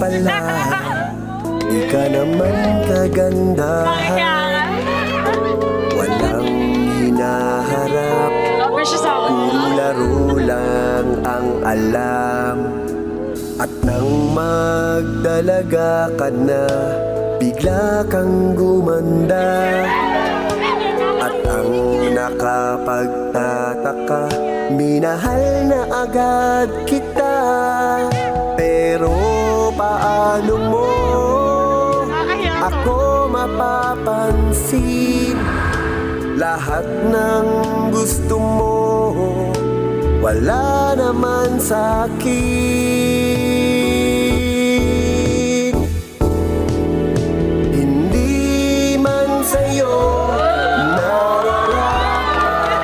pala, di ka naman kagandahan. Walang hinaharap, puro laro lang ang alam. At nang magdalaga ka na, bigla kang gumanda. At ang nakapagtataka, minahal na agad kita. Pero paano mo ako mapapansin? Lahat ng gusto mo, wala naman sa'kin.